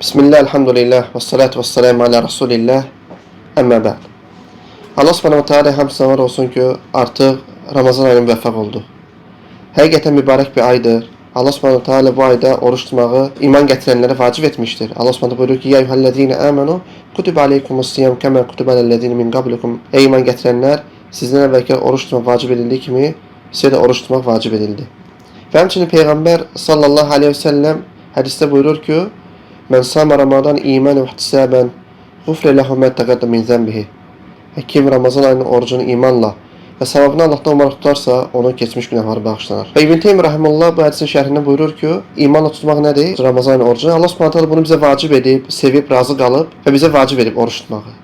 Bismillah, elhamdülillah, ve salatu ve selamu ala Resulillah, emmə bə'd. Allah subhanahu wa ta'ala hamısına var olsun ki, artıq Ramazan ayının müvəffəq oldu. Həqiqətən mübarək bir aydır. Allah subhanahu wa ta'ala bu ayda oruç tutmağı iman gətirənlərə vacib etmişdir. Allah subhanahu buyurur ki, Ya eyyuhellezine amenu kutiba aleykumus-siyam kema kutiba alellezine min qablikum. Ey iman gətirənlər, sizdən əvvəlki oruç tutmaq vacib edildiyi kimi, sizə də oruç tutmaq vacib edildi. Və həmçinin Peyğəmbər sallallahu aleyhi ve sellem hədisdə buyurur ki, Mən sama Ramadan imanən və ihtisabən Ğufrə ləhu mə təqəddəm min zənbihi. Kim Ramazan ayının orucunu imanla və savabını Allahdan umaraq tutarsa, onun keçmiş günahları bağışlanır. Və İbn Teymiyyə rahimehullah bu hədisin şərhində buyurur ki, imanla tutmaq nədir? Ramazan ayının orucunu Allah Subhanahu taala bunu bizə vacib edib, sevib, razı qalıb və bizə vacib edib oruç tutmağı.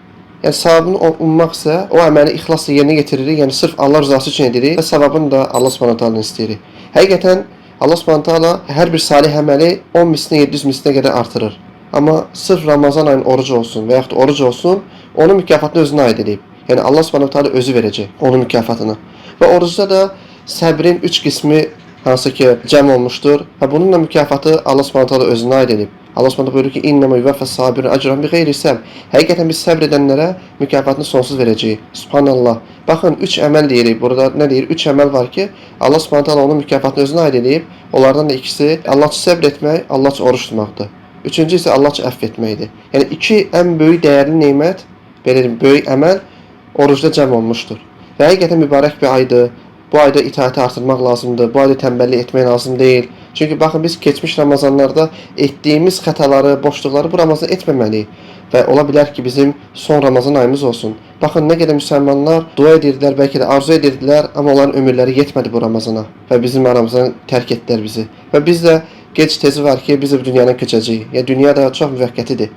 Yəni savabını ummaq isə o əməli ixlasla yerinə yetiririk, yəni sırf Allah rızası üçün edirik və savabını da Allah Subhanahu taala istəyirik. Həqiqətən Allah Subhanahu taala hər bir salih əməli 10 mislinə 700 mislinə qədər artırır. Amma sırf Ramazan ayının orucu olsun və yaxud oruc olsun, onun mükafatını özünə aid edib. Yəni Allah Subhanahu taala özü verəcək onun mükafatını. Və orucda da səbrin 3 qismi hansı ki cəm olmuşdur və bununla mükafatı Allah Subhanahu taala özünə aid edib. Allah Subhanahu buyurur ki, İnnəmə yuvaffəs sabirun əcrahum biğeyri hisab. Həqiqətən biz səbr edənlərə mükafatını sonsuz verəcəyik. Subhanallah. Baxın 3 əməl deyirik. Burada nə deyir? 3 əməl var ki, Allah Subhanahu taala onun mükafatını özünə aid edib. Onlardan da ikisi Allah üçün səbr etmək, Allah üçün oruç tutmaqdır. Üçüncü isə Allah üçün əfv etməkdir. Yəni iki ən böyük dəyərli nemət, belə deyim, böyük əməl orucda cəm olmuşdur. Və həqiqətən mübarək bir aydır. Bu ayda itaəti artırmaq lazımdır. Bu ayda tənbəllik etmək lazım deyil. Çünki baxın biz keçmiş Ramazanlarda etdiyimiz xətaları, boşluqları bu Ramazan etməməliyik. Və ola bilər ki, bizim son Ramazan ayımız olsun. Baxın, nə qədər müsəlmanlar dua edirdilər, bəlkə də arzu edirdilər, amma onların ömürləri yetmədi bu Ramazana. Və bizim aramızdan tərk etdilər bizi. Və biz də gec tezi var ki, biz də bu dünyadan keçəcəyik. Yəni, dünya da çox müvəqqətidir.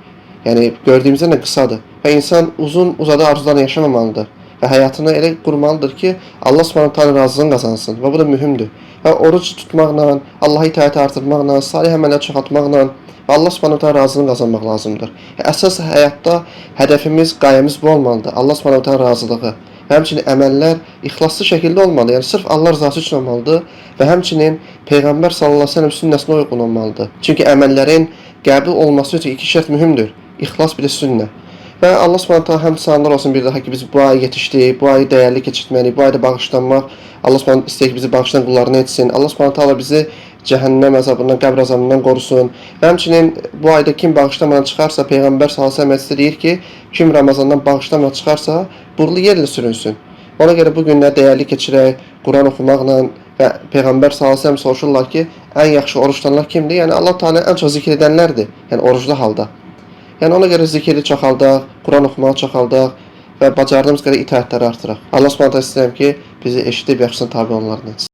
Yəni, gördüyümüzdən də qısadır. Və insan uzadı arzularla yaşamamalıdır. Və həyatını elə qurmalıdır ki, Allah Subhanahu taala razılığını qazansın. Və bu da mühümdür. Və oruç tutmaqla, Allaha itaəti artırmaqla, salih əməlləri çoxaltmaqla və Allah Subhanahu taala razılığını qazanmaq lazımdır. Əsas həyatda hədəfimiz, qayəmiz bu olmalıdır. Allah Subhanahu taala razılığı. Və həmçinin əməllər ixlaslı şəkildə olmalıdır. Yəni sırf Allah rızası üçün olmalıdır və həmçinin Peyğəmbər sallallahu əleyhi və səlləm sünnəsinə uyğun olmalıdır. Çünki əməllərin qəbul olması üçün iki şərt mühümdür. İxlas bir də sünnə. Və Allah Subhanahu taala həmd sanlar olsun bir daha ki, biz bu ayı yetişdik, bu ayı dəyərli keçirtməliyik, bu ayda bağışlanmaq, Allah Subhanahu istəyir ki, bizi bağışlayan qullarına etsin. Allah Subhanahu taala bizi cəhənnəm əzabından, qəbr əzabından qorusun. Və həmçinin bu ayda kim bağışlamadan çıxarsa, Peyğəmbər sallallahu əleyhi və səlləm deyir ki, kim Ramazandan bağışlamadan çıxarsa, burlu yerlə sürünsün. Ona görə bu günləri dəyərli keçirək, Quran oxumaqla və Peyğəmbər sallallahu əleyhi və səlləm soruşurlar ki, ən yaxşı oruç tutanlar kimdir? Yəni Allah Taala ən çox zikr edənlərdir. Yəni oruclu halda. Yəni ona görə zikri çoxaldaq, Quran oxumağı çoxaldaq və bacardığımız qədər itaətləri artıraq. Allah Subhanahu taala istəyirəm ki, bizi eşidib yaxşısına tabe olanlardan etsin.